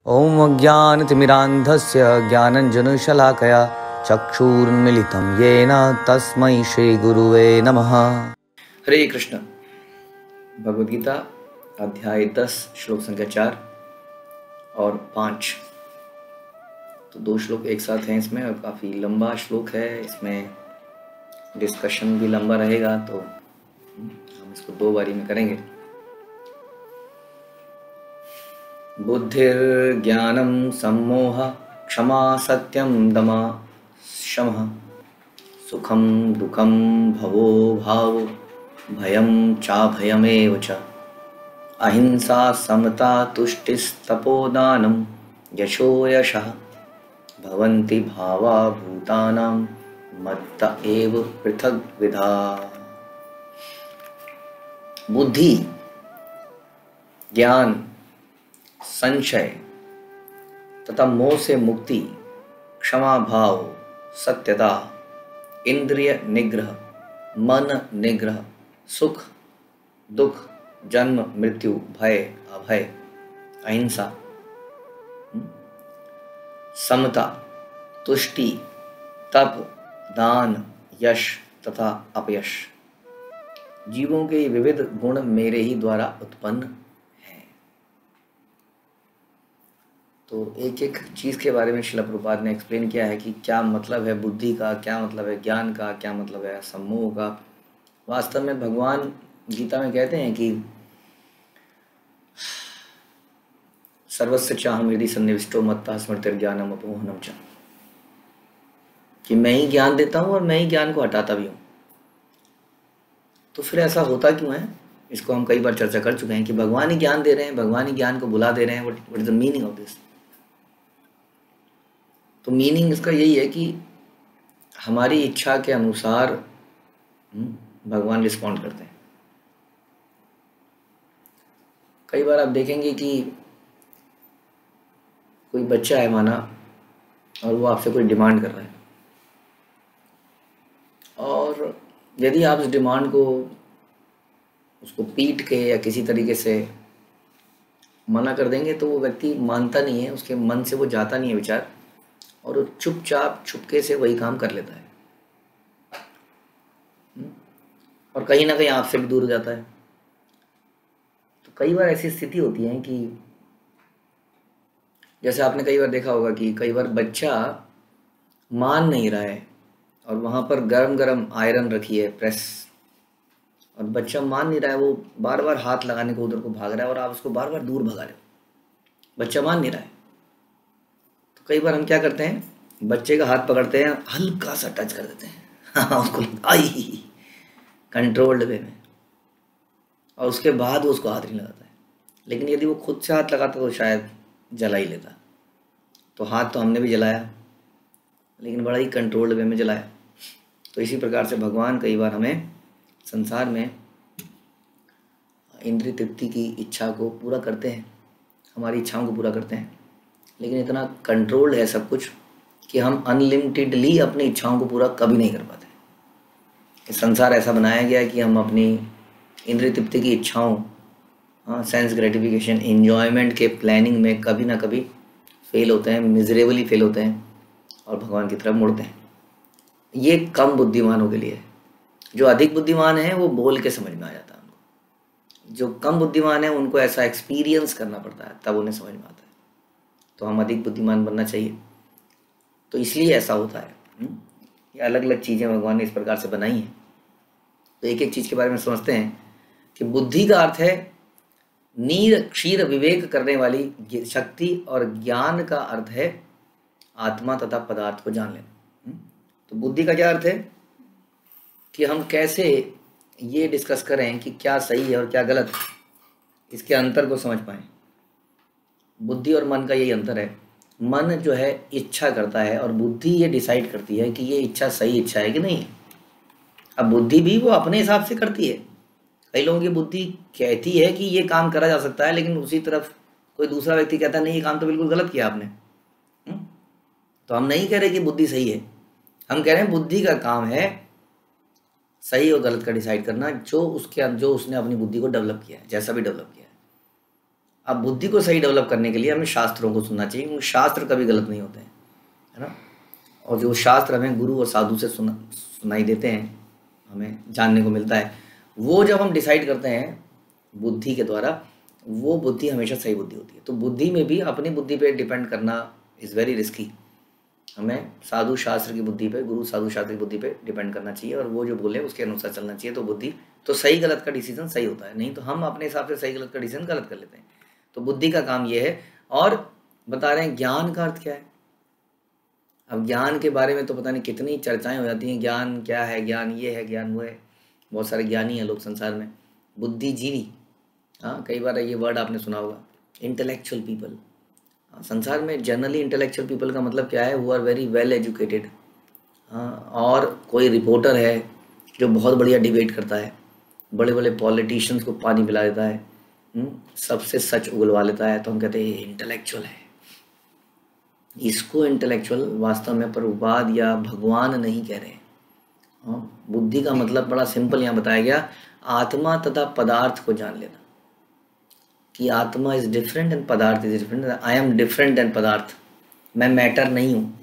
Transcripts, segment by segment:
ॐ अज्ञानतिमिरान्धस्य ज्ञानञ्जनशलाकया चक्षुरुन्मीलितं येन तस्मै श्रीगुरुवे नमः। हरे कृष्ण। भगवद गीता अध्याय 10 श्लोक संख्या 4 और 5। तो 2 श्लोक एक साथ हैं इसमें, और काफ़ी लंबा श्लोक है। इसमें डिस्कशन भी लंबा रहेगा, तो हम इसको 2 बारी में करेंगे। बुद्धिर्ज्ञानं सम्मोह क्षमा सत्यं दमा शमः सुखं दुःखं भवो भावो भयं चाभयमेव च अहिंसा समता तुष्टिस्तपोदानं यशो यशः भवन्ति भावा भूतानां मत्त एव पृथग्विधा। बुद्धि, ज्ञान, संशय तथा मोह से मुक्ति, क्षमा भाव, सत्यता, इंद्रिय निग्रह, मन निग्रह, सुख दुख, जन्म मृत्यु, भय अभय, अहिंसा, समता, तुष्टि, तप, दान, यश तथा अपयश, जीवों के विविध गुण मेरे ही द्वारा उत्पन्न। तो एक एक चीज़ के बारे में श्रील प्रभुपाद ने एक्सप्लेन किया है कि क्या मतलब है बुद्धि का, क्या मतलब है ज्ञान का, क्या मतलब है सम्मोह का। वास्तव में भगवान गीता में कहते हैं कि सर्वस्य चाहम यदि सन्निविष्टो मत्तः स्मृतिर्ज्ञानम अपमोहनम च, कि मैं ही ज्ञान देता हूँ और मैं ही ज्ञान को हटाता भी हूँ। तो फिर ऐसा होता क्यों है? इसको हम कई बार चर्चा कर चुके हैं कि भगवान ही ज्ञान दे रहे हैं, भगवान ही ज्ञान को बुला दे रहे हैं। What is the meaning of this? तो मीनिंग इसका यही है कि हमारी इच्छा के अनुसार भगवान रिस्पॉन्ड करते हैं। कई बार आप देखेंगे कि कोई बच्चा है माना, और वो आपसे कोई डिमांड कर रहा है, और यदि आप उस डिमांड को उसको पीट के या किसी तरीके से मना कर देंगे तो वो व्यक्ति मानता नहीं है, उसके मन से वो जाता नहीं है विचार, और वो चुपचाप छुपके से वही काम कर लेता है और कहीं ना कहीं आपसे भी दूर हो जाता है। तो कई बार ऐसी स्थिति होती है कि जैसे आपने कई बार देखा होगा कि कई बार बच्चा मान नहीं रहा है, और वहाँ पर गरम गरम आयरन रखी है, प्रेस, और बच्चा मान नहीं रहा है, वो बार बार हाथ लगाने को उधर को भाग रहा है और आप उसको बार बार दूर भगा रहे हो। बच्चा मान नहीं रहा है, तो कई बार हम क्या करते हैं, बच्चे का हाथ पकड़ते हैं, हल्का सा टच कर देते हैं उसको आई कंट्रोल्ड वे में, और उसके बाद वो उसको हाथ नहीं लगाता है। लेकिन यदि वो खुद से हाथ लगाता तो शायद जला ही लेता। तो हाथ तो हमने भी जलाया, लेकिन बड़ा ही कंट्रोल्ड वे में जलाया। तो इसी प्रकार से भगवान कई बार हमें संसार में इंद्रिय तृप्ति की इच्छा को पूरा करते हैं, हमारी इच्छाओं को पूरा करते हैं, लेकिन इतना कंट्रोल्ड है सब कुछ कि हम अनलिमिटेडली अपनी इच्छाओं को पूरा कभी नहीं कर पाते। इस संसार ऐसा बनाया गया है कि हम अपनी इंद्रिय तृप्ति की इच्छाओं, सेंस ग्रेटिफिकेशन, एंजॉयमेंट के प्लानिंग में कभी ना कभी फेल होते हैं, मिजरेबली फेल होते हैं, और भगवान की तरफ मुड़ते हैं। ये कम बुद्धिमानों के लिए है। जो अधिक बुद्धिमान है वो बोल के समझ में आ जाता है उनको। जो कम बुद्धिमान है उनको ऐसा एक्सपीरियंस करना पड़ता है, तब उन्हें समझ में आता है। तो हम अधिक बुद्धिमान बनना चाहिए, तो इसलिए ऐसा होता है। ये अलग अलग चीज़ें भगवान ने इस प्रकार से बनाई हैं। तो एक एक चीज़ के बारे में समझते हैं कि बुद्धि का अर्थ है नीर क्षीर विवेक करने वाली शक्ति, और ज्ञान का अर्थ है आत्मा तथा पदार्थ को जान लेना। तो बुद्धि का क्या अर्थ है कि हम कैसे ये डिस्कस करें कि क्या सही है और क्या गलत, इसके अंतर को समझ पाएं। बुद्धि और मन का यही अंतर है। मन जो है इच्छा करता है, और बुद्धि ये डिसाइड करती है कि ये इच्छा सही इच्छा है कि नहीं। अब बुद्धि भी वो अपने हिसाब से करती है। कई लोगों की बुद्धि कहती है कि ये काम करा जा सकता है, लेकिन उसी तरफ कोई दूसरा व्यक्ति कहता है नहीं, ये काम तो बिल्कुल गलत किया आपने। तो हम नहीं कह रहे कि बुद्धि सही है, हम कह रहे हैं बुद्धि का काम है सही और गलत का डिसाइड करना, जो उसने अपनी बुद्धि को डेवलप किया है, जैसा भी डेवलप किया है। अब बुद्धि को सही डेवलप करने के लिए हमें शास्त्रों को सुनना चाहिए, क्योंकि शास्त्र कभी गलत नहीं होते हैं, है ना। और जो शास्त्र हमें गुरु और साधु से सुनाई देते हैं, हमें जानने को मिलता है, वो जब हम डिसाइड करते हैं बुद्धि के द्वारा, वो बुद्धि हमेशा सही बुद्धि होती है। तो बुद्धि में भी अपनी बुद्धि पे डिपेंड करना इज़ वेरी रिस्की। हमें साधु शास्त्र की बुद्धि पे, गुरु साधु शास्त्र की बुद्धि पे डिपेंड करना चाहिए, और वो जो बोले उसके अनुसार चलना चाहिए। तो बुद्धि तो सही गलत का डिसीजन सही होता है, नहीं तो हम अपने हिसाब से सही गलत का डिसीजन गलत कर लेते हैं। तो बुद्धि का काम ये है। और बता रहे हैं ज्ञान का अर्थ क्या है। अब ज्ञान के बारे में तो पता नहीं कितनी चर्चाएं हो जाती हैं, ज्ञान क्या है, ज्ञान ये है, ज्ञान वो है। बहुत सारे ज्ञानी हैं लोग संसार में, बुद्धिजीवी। हाँ, कई बार ये वर्ड आपने सुना होगा, इंटेलेक्चुअल पीपल। संसार में जनरली इंटेलेक्चुअल पीपल का मतलब क्या है, who are very well educated. और कोई रिपोर्टर है जो बहुत बढ़िया डिबेट करता है, बड़े बड़े पॉलिटिशियंस को पानी पिला देता है, सबसे सच उगलवा लेता है, तो हम कहते हैं इंटेलेक्चुअल है। इसको इंटेलेक्चुअल वास्तव में प्रभुपाद या भगवान नहीं कह रहे। बुद्धि का मतलब बड़ा सिंपल यहाँ बताया गया, आत्मा तथा पदार्थ को जान लेना, कि आत्मा इज डिफरेंट एंड पदार्थ is different. I am different and पदार्थ। मैं मैटर नहीं हूँ,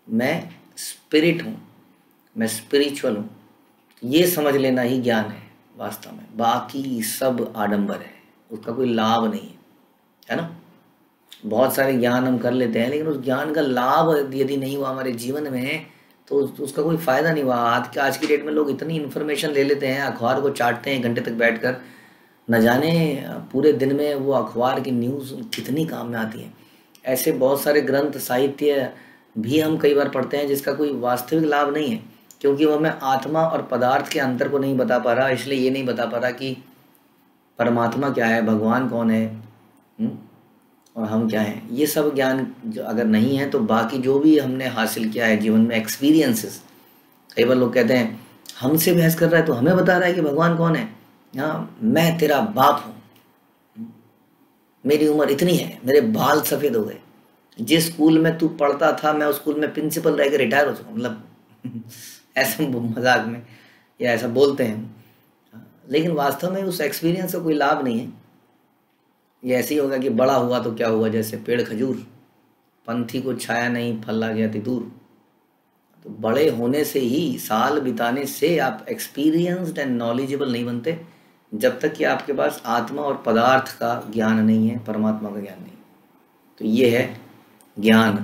मैं स्पिरिट हूँ, मैं स्पिरिचुअल हूँ। ये समझ लेना ही ज्ञान है वास्तव में। बाकी सब आडंबर है, उसका कोई लाभ नहीं है ना। बहुत सारे ज्ञान हम कर लेते हैं, लेकिन उस ज्ञान का लाभ यदि नहीं हुआ हमारे जीवन में, तो उसका कोई फ़ायदा नहीं हुआ। आज की डेट में लोग इतनी इन्फॉर्मेशन ले लेते हैं, अखबार को चाटते हैं घंटे तक बैठकर, न जाने पूरे दिन में वो अखबार की न्यूज़ कितनी काम में आती है। ऐसे बहुत सारे ग्रंथ साहित्य भी हम कई बार पढ़ते हैं जिसका कोई वास्तविक लाभ नहीं है, क्योंकि वो हमें आत्मा और पदार्थ के अंतर को नहीं बता पा रहा। इसलिए ये नहीं बता पा रहा कि परमात्मा क्या है, भगवान कौन है, और हम क्या हैं। ये सब ज्ञान जो अगर नहीं है, तो बाकी जो भी हमने हासिल किया है जीवन में, एक्सपीरियंसेस। कई बार लोग कहते हैं हमसे बहस कर रहा है तो हमें बता रहा है कि भगवान कौन है। हाँ, मैं तेरा बाप हूँ, मेरी उम्र इतनी है, मेरे बाल सफ़ेद हो गए, जिस स्कूल में तू पढ़ता था मैं उस स्कूल में प्रिंसिपल रह के रिटायर हो चुका। मतलब ऐसा मजाक में या ऐसा बोलते हैं, लेकिन वास्तव में उस एक्सपीरियंस का कोई लाभ नहीं है। ये ऐसे ही होगा कि बड़ा हुआ तो क्या हुआ, जैसे पेड़ खजूर, पंथी को छाया नहीं फल ला गया थी दूर। तो बड़े होने से ही, साल बिताने से आप एक्सपीरियंस्ड एंड नॉलेजेबल नहीं बनते, जब तक कि आपके पास आत्मा और पदार्थ का ज्ञान नहीं है, परमात्मा का ज्ञान नहीं। तो ये है ज्ञान।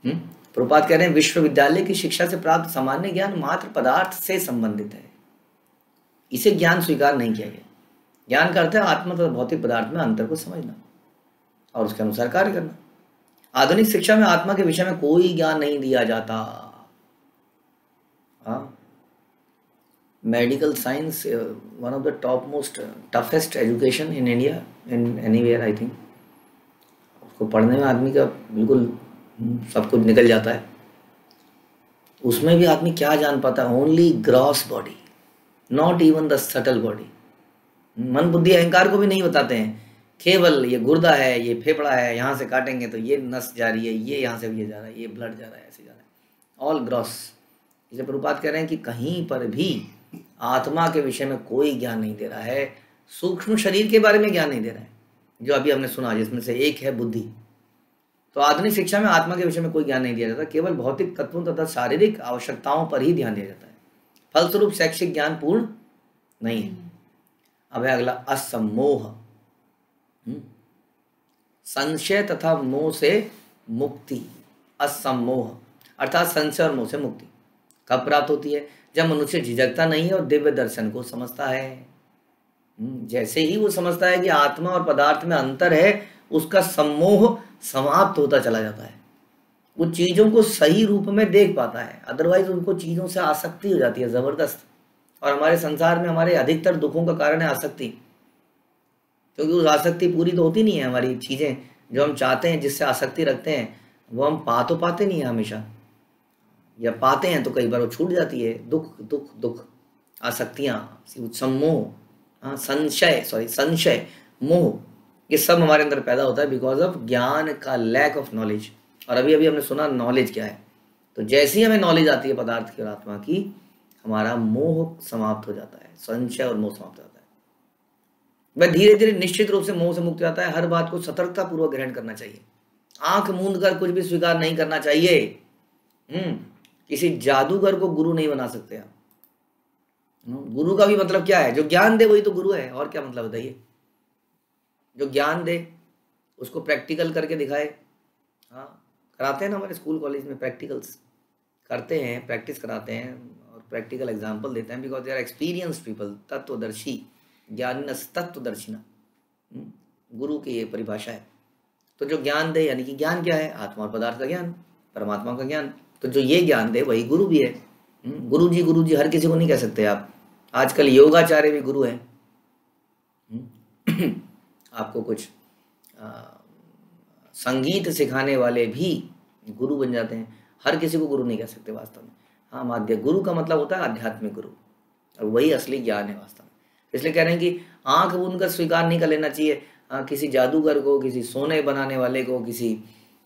प्रभुपाद कह रहे हैं विश्वविद्यालय की शिक्षा से प्राप्त सामान्य ज्ञान मात्र पदार्थ से संबंधित है, इसे ज्ञान स्वीकार नहीं किया गया। ज्ञान का अर्थ है आत्मा तथा भौतिक पदार्थ में अंतर को समझना और उसके अनुसार कार्य करना। आधुनिक शिक्षा में आत्मा के विषय में कोई ज्ञान नहीं दिया जाता। Medical science one of the top most toughest education in India, in anywhere I think. उसको पढ़ने में आदमी का बिल्कुल सब कुछ निकल जाता है। उसमें भी आदमी क्या जान पाता है, only gross body, not even the subtle body. मन बुद्धि अहंकार को भी नहीं बताते हैं, केवल ये गुर्दा है, ये फेफड़ा है, यहाँ से काटेंगे तो ये नस जा रही है, ये यहाँ से ये जा रहा है, ये ब्लड जा रहा है, ऐसे जा रहा है, ऑल ग्रॉस। इसलिए प्रभुपाद कह रहे हैं कि कहीं पर भी आत्मा के विषय में कोई ज्ञान नहीं दे रहा है, सूक्ष्म शरीर के बारे में ज्ञान नहीं दे रहा है, जो अभी हमने सुना, जिसमें से एक है बुद्धि। तो आधुनिक शिक्षा में आत्मा के विषय में कोई ज्ञान नहीं दिया जाता, केवल भौतिक तत्वों तथा शारीरिक आवश्यकताओं पर ही ध्यान दिया जाता है। फलस्वरूप शैक्षिक ज्ञान पूर्ण नहीं है। अब है अगला असम्मोह, संशय तथा मोह से मुक्ति। असम्मोह अर्थात संशय और मोह से मुक्ति कब प्राप्त होती है, जब मनुष्य झिझकता नहीं है और दिव्य दर्शन को समझता है। जैसे ही वो समझता है कि आत्मा और पदार्थ में अंतर है, उसका सम्मोह समाप्त होता चला जाता है। वो चीज़ों को सही रूप में देख पाता है, अदरवाइज उनको चीज़ों से आसक्ति हो जाती है ज़बरदस्त। और हमारे संसार में हमारे अधिकतर दुखों का कारण है आसक्ति, क्योंकि उस आसक्ति पूरी तो होती नहीं है। हमारी चीज़ें जो हम चाहते हैं, जिससे आसक्ति रखते हैं, वो हम पा तो पाते नहीं हैं हमेशा, या पाते हैं तो कई बार वो छूट जाती है। दुख दुख दुख, आसक्तियाँ, सम्मोह, संशय, मोह, ये सब हमारे अंदर पैदा होता है बिकॉज ऑफ ज्ञान का लैक ऑफ नॉलेज। और अभी अभी हमने सुना नॉलेज क्या है। तो जैसे ही हमें नॉलेज आती है पदार्थ की और आत्मा की, हमारा मोह समाप्त हो जाता है, संशय और मोह समाप्त हो जाता है। वह धीरे धीरे निश्चित रूप से मोह से मुक्त हो जाता है। हर बात को सतर्कता पूर्वक ग्रहण करना चाहिए, आंख मूंद कर कुछ भी स्वीकार नहीं करना चाहिए। किसी जादूगर को गुरु नहीं बना सकते आप। गुरु का भी मतलब क्या है? जो ज्ञान दे वही तो गुरु है, और क्या मतलब बताइए? जो ज्ञान दे उसको प्रैक्टिकल करके दिखाए। हाँ, कराते हैं ना हमारे स्कूल कॉलेज में, प्रैक्टिकल्स करते हैं, प्रैक्टिस कराते हैं और प्रैक्टिकल एग्जाम्पल देते हैं, because they are experienced people, तत्वदर्शी, ज्ञानिनस तत्वदर्शिना, गुरु की ये परिभाषा है। तो जो ज्ञान दे, यानी कि ज्ञान क्या है? आत्मा और पदार्थ का ज्ञान, परमात्मा का ज्ञान। तो जो ये ज्ञान दे वही गुरु भी है। गुरु जी हर किसी को नहीं कह सकते आप। आजकल योगाचार्य भी गुरु है। आपको कुछ संगीत सिखाने वाले भी गुरु बन जाते हैं। हर किसी को गुरु नहीं कह सकते वास्तव में। हाँ, माध्य गुरु का मतलब होता है आध्यात्मिक गुरु, और वही असली ज्ञान है वास्तव में। इसलिए कह रहे हैं कि आंख मूंद कर स्वीकार नहीं कर लेना चाहिए किसी जादूगर को, किसी सोने बनाने वाले को, किसी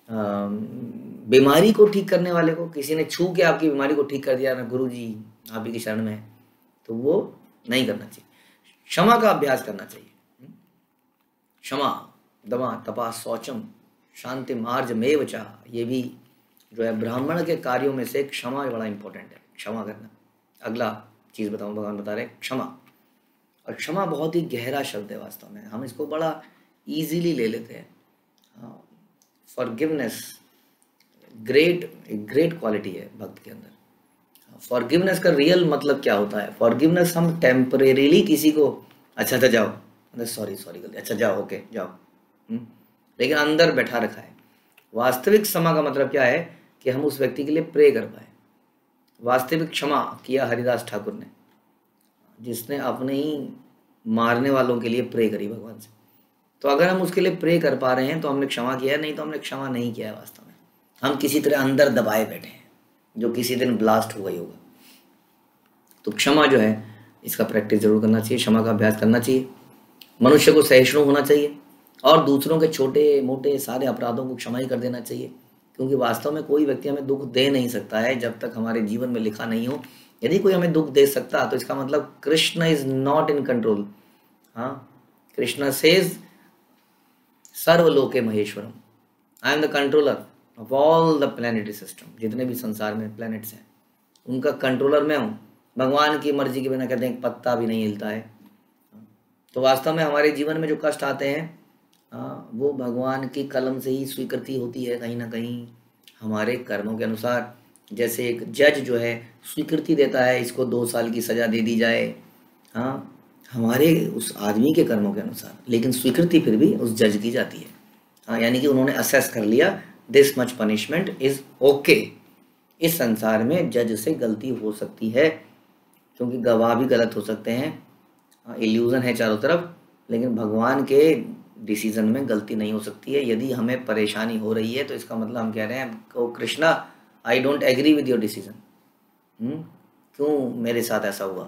बीमारी को ठीक करने वाले को। किसी ने छू के आपकी बीमारी को ठीक कर दिया ना, गुरु जी आप ही की शरण में है, तो वो नहीं करना चाहिए। क्षमा का अभ्यास करना चाहिए। क्षमा, दमा, तपा, शौचम, शांति, मार्जमेव च, ये भी जो है ब्राह्मण के कार्यों में से क्षमा बड़ा इंपॉर्टेंट है, क्षमा करना। अगला चीज बताऊं, भगवान बता रहे क्षमा। और क्षमा बहुत ही गहरा शब्द है वास्तव में, हम इसको बड़ा इजीली ले लेते हैं। फॉरगिवनेस ग्रेट क्वालिटी है भक्त के अंदर। फॉरगिवनेस का रियल मतलब क्या होता है? फॉरगिवनेस हम टेम्परेरीली किसी को अच्छा जाओ, सॉरी गलती, अच्छा जाओ, ओके जाओ, लेकिन अंदर बैठा रखा है। वास्तविक क्षमा का मतलब क्या है? कि हम उस व्यक्ति के लिए प्रे कर पाए। वास्तविक क्षमा किया हरिदास ठाकुर ने, जिसने अपने ही मारने वालों के लिए प्रे करी भगवान से। तो अगर हम उसके लिए प्रे कर पा रहे हैं तो हमने क्षमा किया है, नहीं तो हमने क्षमा नहीं किया है वास्तव में। हम किसी तरह अंदर दबाए बैठे हैं, जो किसी दिन ब्लास्ट हुआ ही होगा। तो क्षमा जो है, इसका प्रैक्टिस जरूर करना चाहिए, क्षमा का अभ्यास करना चाहिए। मनुष्य को सहिष्णु होना चाहिए और दूसरों के छोटे मोटे सारे अपराधों को क्षमा ही कर देना चाहिए, क्योंकि वास्तव में कोई व्यक्ति हमें दुख दे नहीं सकता है जब तक हमारे जीवन में लिखा नहीं हो। यदि कोई हमें दुख दे सकता तो इसका मतलब Krishna is not in control. हाँ, कृष्ण सेज सर्वलोके महेश्वरम, I am the controller of all the planetary system. जितने भी संसार में प्लैनेट्स हैं उनका कंट्रोलर मैं हूँ। भगवान की मर्जी के बिना कहते हैं एक पत्ता भी नहीं हिलता है। तो वास्तव में हमारे जीवन में जो कष्ट आते हैं वो भगवान की कलम से ही स्वीकृति होती है कहीं ना कहीं, हमारे कर्मों के अनुसार। जैसे एक जज जो है स्वीकृति देता है इसको 2 साल की सज़ा दे दी जाए, हाँ, हमारे उस आदमी के कर्मों के अनुसार, लेकिन स्वीकृति फिर भी उस जज की जाती है। हाँ, यानी कि उन्होंने असेस कर लिया this much punishment is okay. इस संसार में जज से गलती हो सकती है, क्योंकि गवाह भी गलत हो सकते हैं, इल्यूजन है चारों तरफ, लेकिन भगवान के डिसीजन में गलती नहीं हो सकती है। यदि हमें परेशानी हो रही है तो इसका मतलब हम कह रहे हैं oh Krishna, I don't agree with your decision, क्यों मेरे साथ ऐसा हुआ।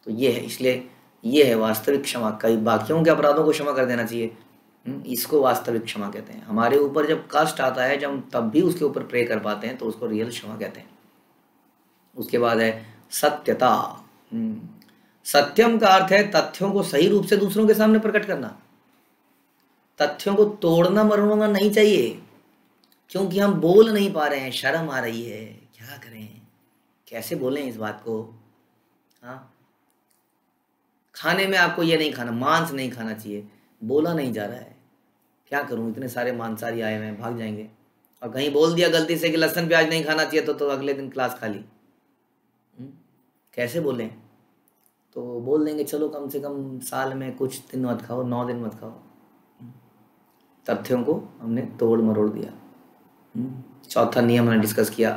तो ये है, इसलिए ये है वास्तविक क्षमा। कई बाकियों के अपराधों को क्षमा कर देना चाहिए, इसको वास्तविक क्षमा कहते हैं। हमारे ऊपर जब कष्ट आता है, जब हम तब भी उसके ऊपर प्रे कर पाते हैं, तो उसको रियल क्षमा कहते हैं। उसके बाद है सत्यता। सत्यम का अर्थ है तथ्यों को सही रूप से दूसरों के सामने प्रकट करना। तथ्यों को तोड़ना मरोड़ना नहीं चाहिए, क्योंकि हम बोल नहीं पा रहे हैं, शर्म आ रही है, क्या करें, कैसे बोलें इस बात को। हाँ, खाने में आपको ये नहीं खाना, मांस नहीं खाना चाहिए, बोला नहीं जा रहा है, क्या करूं, इतने सारे मांसाहारी आए हुए हैं, भाग जाएंगे। और कहीं बोल दिया गलती से कि लहसुन प्याज नहीं खाना चाहिए, तो अगले दिन क्लास खाली। कैसे बोलें? तो बोल देंगे चलो कम से कम साल में कुछ दिन मत खाओ, 9 दिन मत खाओ। तथ्यों को हमने तोड़ मरोड़ दिया। चौथा नियम हमने डिस्कस किया,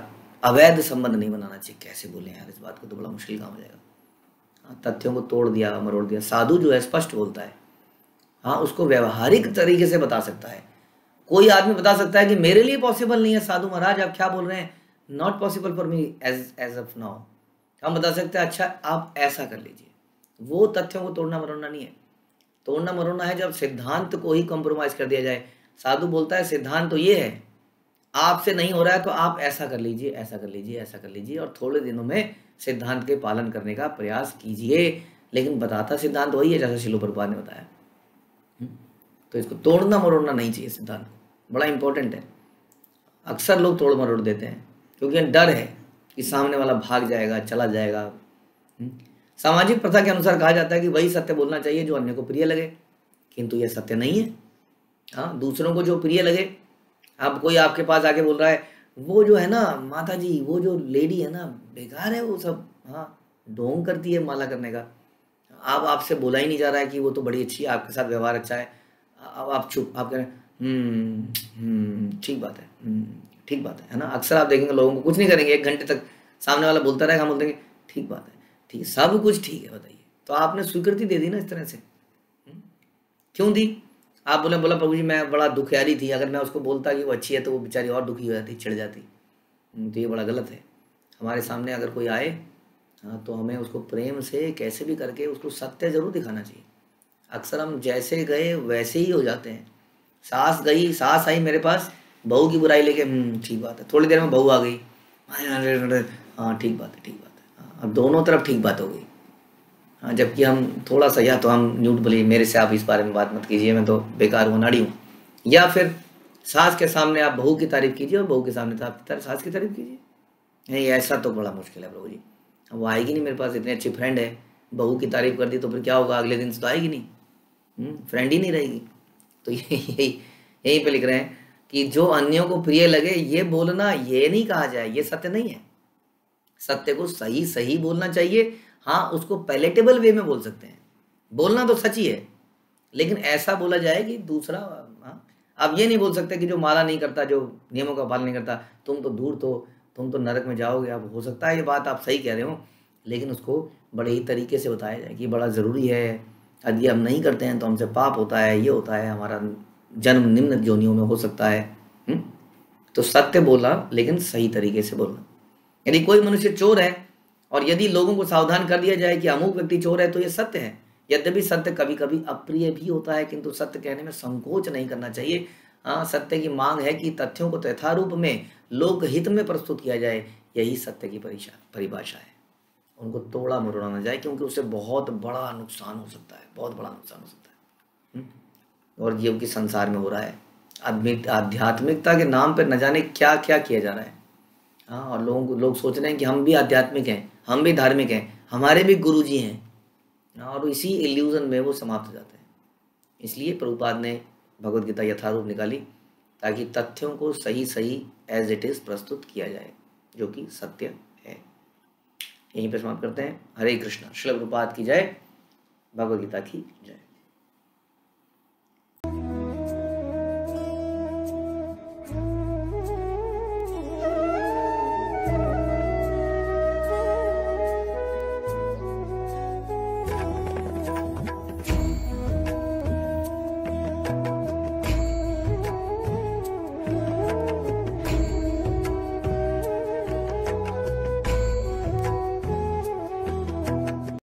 अवैध संबंध नहीं बनाना चाहिए। कैसे बोले यार इस बात को, तो बड़ा मुश्किल काम हो जाएगा। तथ्यों को तोड़ दिया, मरोड़ दिया। साधु जो है स्पष्ट बोलता है, हाँ, उसको व्यवहारिक तरीके से बता सकता है। कोई आदमी बता सकता है कि मेरे लिए पॉसिबल नहीं है साधु महाराज, आप क्या बोल रहे हैं, not possible for me as of now. हम बता सकते हैं अच्छा आप ऐसा कर लीजिए। वो तथ्यों को तोड़ना मरोड़ना नहीं है। तोड़ना मरोड़ना है जब सिद्धांत को ही कॉम्प्रोमाइज कर दिया जाए। साधु बोलता है सिद्धांत तो ये है, आपसे नहीं हो रहा है तो आप ऐसा कर लीजिए, ऐसा कर लीजिए, ऐसा कर लीजिए, और थोड़े दिनों में सिद्धांत के पालन करने का प्रयास कीजिए। लेकिन बताता सिद्धांत वही है जैसा शिलो प्रभुपाद ने बताया। तो इसको तोड़ना मरोड़ना नहीं चाहिए, सिद्धांत को, बड़ा इंपॉर्टेंट है। अक्सर लोग तोड़ मरोड़ देते हैं क्योंकि डर है कि सामने वाला भाग जाएगा, चला जाएगा। सामाजिक प्रथा के अनुसार कहा जाता है कि वही सत्य बोलना चाहिए जो अन्य को प्रिय लगे, किंतु यह सत्य नहीं है। हाँ, दूसरों को जो प्रिय लगे, अब कोई आपके पास आके बोल रहा है वो जो है ना माता जी, वो जो लेडी है ना बेकार है वो सब, हाँ ढोंग करती है माला करने का, अब आपसे बोला ही नहीं जा रहा है कि वो तो बड़ी अच्छी है, आपके साथ व्यवहार अच्छा है, अब आप चुप, आप कह रहे हैं ठीक बात है, ठीक बात है ना। अक्सर आप देखेंगे लोगों को कुछ नहीं करेंगे, 1 घंटे तक सामने वाला बोलता रहेगा, हम बोल देंगे ठीक बात है, ठीक है, सब कुछ ठीक है, बताइए। तो आपने स्वीकृति दे दी ना इस तरह से। क्यों दी? आप बोला प्रभु जी मैं बड़ा दुखियारी थी, अगर मैं उसको बोलता कि वो अच्छी है तो वो बेचारी और दुखी हो जाती, चिढ़ जाती। तो ये बड़ा गलत है। हमारे सामने अगर कोई आए, हाँ, तो हमें उसको प्रेम से कैसे भी करके उसको सत्य जरूर दिखाना चाहिए। अक्सर हम जैसे गए वैसे ही हो जाते हैं। सास गई, सास आई मेरे पास बहू की बुराई लेके, ठीक बात है, थोड़ी देर में बहू आ गई, हाँ ठीक बात है, ठीक बात है, हाँ, अब दोनों तरफ ठीक बात हो गई। हाँ, जबकि हम थोड़ा सा, या तो हम झूठ बोलिए, मेरे से आप इस बारे में बात मत कीजिए, मैं तो बेकार हूँ, नाड़ी हूँ, या फिर सास के सामने आप बहू की तारीफ कीजिए और बहू के सामने तो आप सास की तारीफ कीजिए। नहीं, ऐसा तो बड़ा मुश्किल है प्रभु जी, वो आएगी नहीं मेरे पास, इतनी अच्छी फ्रेंड है, बहू की तारीफ कर दी तो फिर क्या होगा, अगले दिन से तो आएगी नहीं, फ्रेंड ही नहीं रहेगी। तो यहीं पे लिख रहे हैं कि जो अन्यों को प्रिय लगे ये बोलना, ये नहीं कहा जाए, ये सत्य नहीं है। सत्य को सही सही बोलना चाहिए। हाँ, उसको पैलेटेबल वे में बोल सकते हैं, बोलना तो सच ही है, लेकिन ऐसा बोला जाए कि दूसरा, हाँ, आप ये नहीं बोल सकते कि जो माला नहीं करता, जो नियमों का पालन नहीं करता, तुम तो दूर, तो तुम तो नरक में जाओगे। अब हो सकता है ये बात आप सही कह रहे हो, लेकिन उसको बड़े ही तरीके से बताया जाए कि बड़ा ज़रूरी है, यदि हम नहीं करते हैं तो हमसे पाप होता है, ये होता है, हमारा जन्म निम्न योनियों में हो सकता है। तो सत्य बोलना, लेकिन सही तरीके से बोलना। यदि कोई मनुष्य चोर है और यदि लोगों को सावधान कर दिया जाए कि अमुक व्यक्ति चोर है, तो ये सत्य है। यद्यपि सत्य कभी कभी अप्रिय भी होता है, किंतु सत्य कहने में संकोच नहीं करना चाहिए। हाँ, सत्य की मांग है कि तथ्यों को यथारूप में लोकहित में प्रस्तुत किया जाए, यही सत्य की परिभाषा है। उनको तोड़ा मरोड़ा ना जाए, क्योंकि उससे बहुत बड़ा नुकसान हो सकता है, बहुत बड़ा नुकसान हो सकता है। और ये कि संसार में हो रहा है, आध्यात्मिकता के नाम पर न जाने क्या क्या किया जा रहा है। हाँ, और लोग सोच रहे हैं कि हम भी आध्यात्मिक हैं, हम भी धार्मिक हैं, हमारे भी गुरुजी हैं, और इसी इल्यूजन में वो समाप्त हो जाते हैं। इसलिए प्रभुपाद ने भगवद गीता यथारूप निकाली, ताकि तथ्यों को सही सही एज इट इज़ प्रस्तुत किया जाए, जो कि सत्य है। यहीं पर समाप्त करते हैं। हरे कृष्णा। श्रील प्रभुपाद की जय। भगवद गीता की जय।